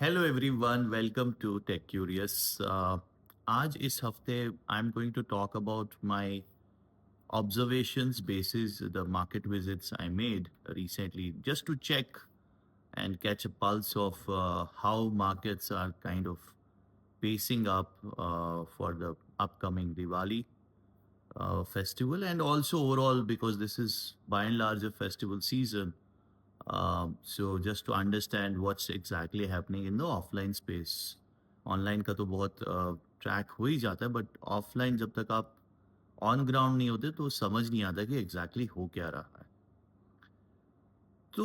Hello everyone, welcome to tech curious. आज इस हफ्ते I am going to talk about my observations basis the market visits I made recently, just to check and catch a pulse of how markets are kind of pacing up for the upcoming Diwali festival, and also overall because this is by and large a festival season. So just to understand what's exactly happening in the offline space. Online का तो बहुत track हो ही जाता है, but offline जब तक आप on ground नहीं होते तो समझ नहीं आता कि एग्जैक्टली हो क्या रहा है। तो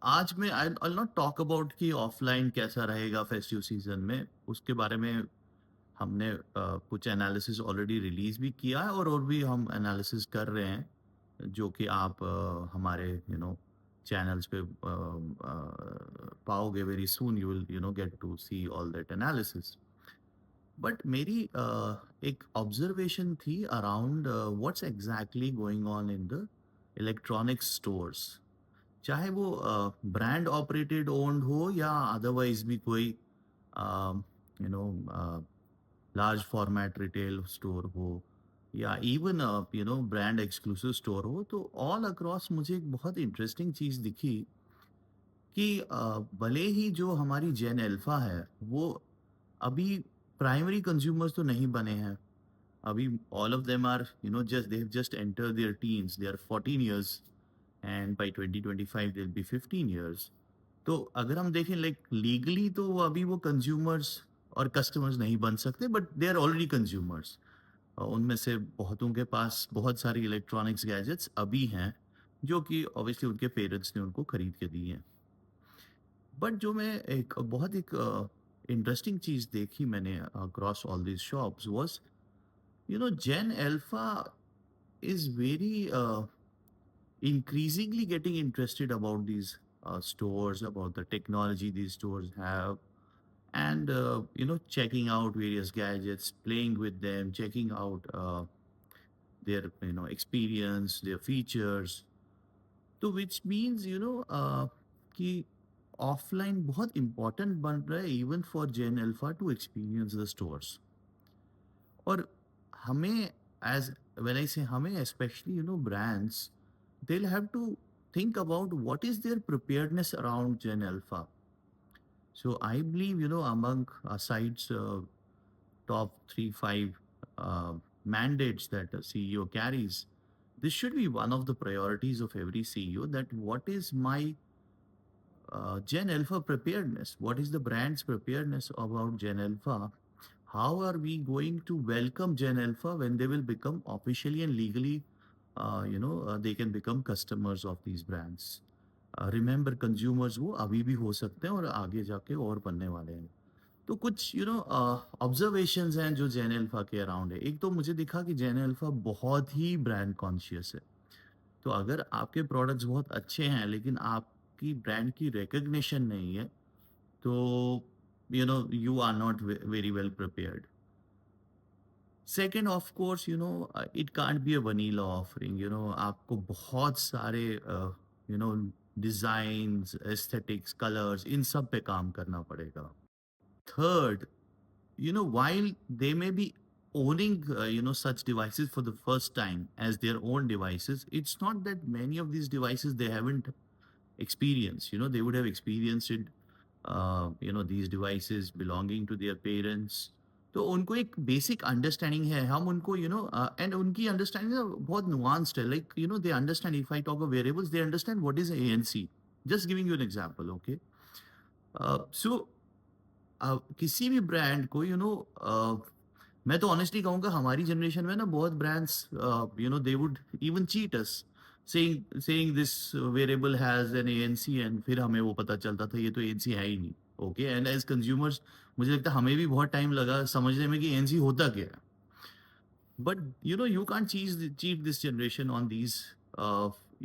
आज मैं आई नॉट टॉक अबाउट कि ऑफलाइन कैसा रहेगा फेस्टिव सीजन में, उसके बारे में हमने कुछ एनालिसिस ऑलरेडी रिलीज भी किया है, और भी हम एनालिसिस कर रहे हैं जो कि आप हमारे चैनल्स पे पाओगे very soon. You will get to see all that analysis. But मेरी एक ऑब्जर्वेशन थी around what's exactly going on in the electronic stores, चाहे वो ब्रांड ऑपरेटेड ओन्ड हो या अदरवाइज भी कोई you know large format retail store हो या इवन ब्रांड एक्सक्लूसिव स्टोर हो। तो ऑल अक्रॉस मुझे एक बहुत इंटरेस्टिंग चीज़ दिखी कि भले ही जो हमारी जेन अल्फा है वो अभी प्राइमरी कंज्यूमर्स तो नहीं बने हैं। अभी all of them are just they have just enter their teens, they are 14 years, and by 2025 they will be 15 years. तो अगर हम देखें लाइक लीगली तो वो अभी वो कंज्यूमर्स और कस्टमर्स नहीं बन सकते, but they are already consumers. उनमें से बहुतों के पास बहुत सारी इलेक्ट्रॉनिक्स गैजेट्स अभी हैं जो कि ऑब्वियसली उनके पेरेंट्स ने उनको खरीद के दी हैं। बट जो मैं एक बहुत एक इंटरेस्टिंग चीज़ देखी मैंने across all these shops was gen alpha is very increasingly getting interested about these stores, about the technology these stores have, and checking out various gadgets, playing with them, checking out their experience, their features. तो which means कि offline बहुत important बन रहा है even for Gen Alpha to experience the stores। और हमें as when I say हमें, especially brands, they'll have to think about what is their preparedness around Gen Alpha. So I believe among sites top 3 5 mandates that a CEO carries, this should be one of the priorities of every CEO, that what is my Gen Alpha preparedness? What is the brand's preparedness about Gen Alpha? How are we going to welcome Gen Alpha when they will become officially and legally, they can become customers of these brands? Remember, consumers वो अभी भी हो सकते हैं और आगे जाके और बनने वाले हैं। तो कुछ ऑब्जर्वेशंस हैं जो जेन अल्फा के अराउंड है। एक तो मुझे दिखा कि जेन अल्फा बहुत ही ब्रांड कॉन्शियस है। तो अगर आपके प्रोडक्ट्स बहुत अच्छे हैं लेकिन आपकी ब्रांड की रिकॉग्निशन नहीं है, तो you are not very well prepared. Second, of course it can't be a vanilla offering. आपको बहुत सारे डिजाइन्स, एस्थेटिक्स, कलर्स, इन सब पे काम करना पड़ेगा। Third, while they may be owning such devices for the first time as their own devices, it's not that many of these devices they haven't experienced. They would have experienced it, these devices belonging to their parents। तो उनको एक basic understanding है। हम उनको and उनकी understanding बहुत nuanced है। Like they understand, if I talk of variables, they understand what is ANC. Just giving you an example, okay. So किसी भी ब्रांड को मैं तो ऑनेस्टली कहूँगा हमारी जनरेशन में ना बहुत brands they would even cheat us, saying this variable has an ANC, and फिर हमें वो पता चलता था ये तो एएनसी है ही नहीं। ओके, एंड एज कंज्यूमर्स मुझे लगता है हमें भी बहुत टाइम लगा समझने में कि एएनसी होता क्या है। But you can't cheat this generation on these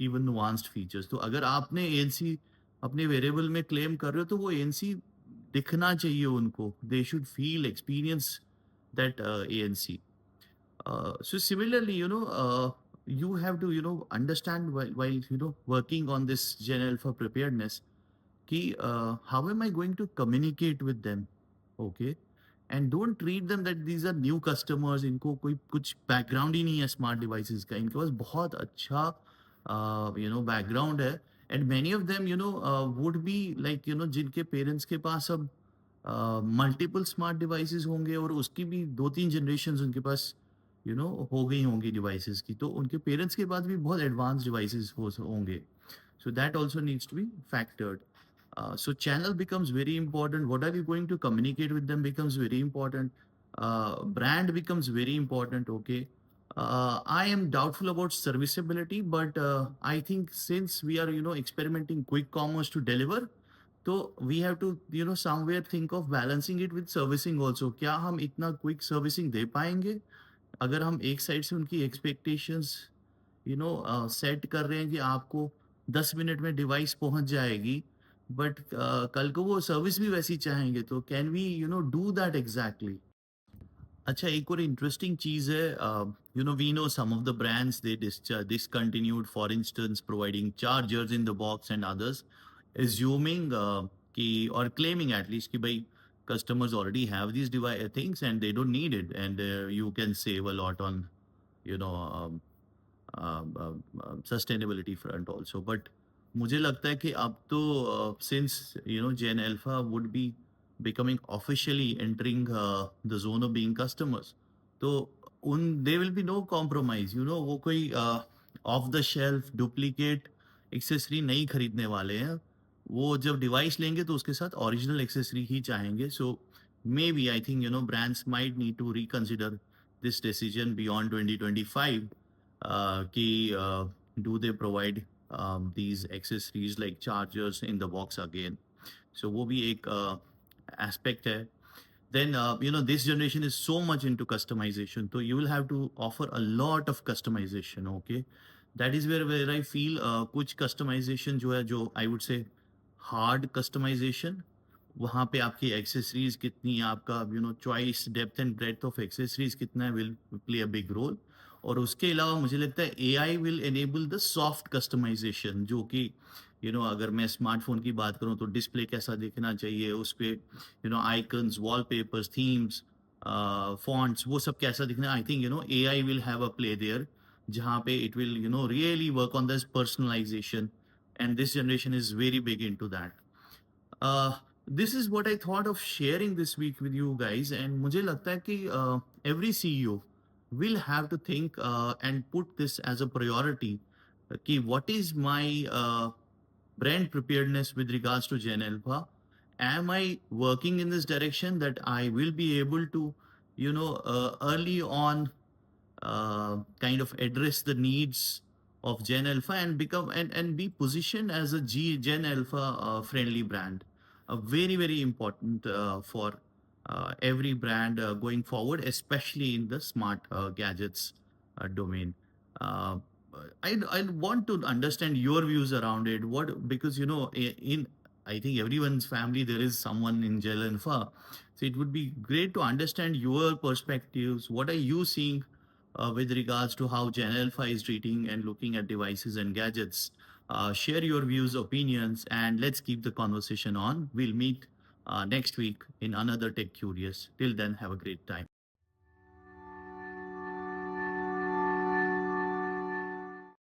even nuanced features. तो अगर आपने एएनसी अपने वेरिएबल में क्लेम कर रहे हो तो वो एएनसी दिखना चाहिए उनको। They should feel, experience that ANC. So similarly, you have to understand while working on this Gen Alpha preparedness, कि how am I going to communicate with them? Okay. And don't treat them that these are new customers. इनको कोई कुछ background ही नहीं है smart devices का. इनके पास बहुत अच्छा background है. And many of them would be like जिनके parents के पास अब मल्टीपल स्मार्ट डिवाइसेस होंगे और उसकी भी 2-3 जनरेशन्स उनके पास हो गई होंगी डिवाइसेस की, तो उनके पेरेंट्स के पास भी बहुत एडवांस डिवाइसेस होंगे. So that also needs to be factored. So channel becomes very important. What are you going to communicate with them becomes very important. Brand becomes very important. Okay. I am doubtful about serviceability, but I think since we are experimenting quick commerce to deliver, so we have to somewhere think of balancing it with servicing also. क्या हम इतना quick servicing दे पाएंगे अगर हम एक side से उनकी expectations set कर रहे हैं कि आपको 10 मिनट में डिवाइस पहुंच जाएगी, बट कल को वो सर्विस भी वैसी चाहेंगे, तो can we do that exactly. अच्छा, एक और इंटरेस्टिंग चीज है, we know some of the brands they discontinued, for instance providing chargers in the box and others, assuming कि और claiming at least कि भाई customers already have these device things and they don't need it, and you can save a lot on you know um, sustainability front also. But मुझे लगता है कि अब तो since Gen Alpha would be becoming officially entering the zone of being customers, तो उन there will be no compromise. वो कोई off the shelf duplicate accessory नहीं खरीदने वाले हैं. वो जब डिवाइस लेंगे तो उसके साथ ओरिजिनल एक्सेसरी ही चाहेंगे. So maybe I think brands might need to reconsider this decision beyond 2025, कि do they provide these accessories like chargers in the box again. So वो भी एक aspect है. Then this generation is so much into customization, so you will have to offer a lot of customization. Okay, that is where I feel कुछ customization जो है, जो I would say hard customization, वहाँ पे आपकी accessories कितनी, आपका choice, depth and breadth of accessories कितना है, will play a big role. और उसके अलावा मुझे लगता है AI will enable the soft customization, जो कि अगर मैं स्मार्टफोन की बात करूं तो डिस्प्ले कैसा दिखना चाहिए, उस पे आइकन्स, वॉलपेपर्स, थीम्स, फॉन्ट्स, वो सब कैसा दिखना. I think AI will have a play there, जहाँ पे it will really work on this personalization, and this generation is very big into that. This is what I thought of sharing this week with you guys. And मुझे लगता है कि every CEO will have to think and put this as a priority. कि what is my brand preparedness with regards to Gen Alpha? Am I working in this direction that I will be able to, early on kind of address the needs of Gen Alpha and become and be positioned as a Gen Alpha friendly brand. Very, very important for every brand going forward, especially in the smart gadgets domain. Uh, I want to understand your views around it. What, because in I think everyone's family there is someone in Gen Alpha, so it would be great to understand your perspectives. What are you seeing with regards to how Gen Alpha is treating and looking at devices and gadgets? Share your views, opinions, and let's keep the conversation on. We'll meet next week in another Tech Curious. Till then, have a great time.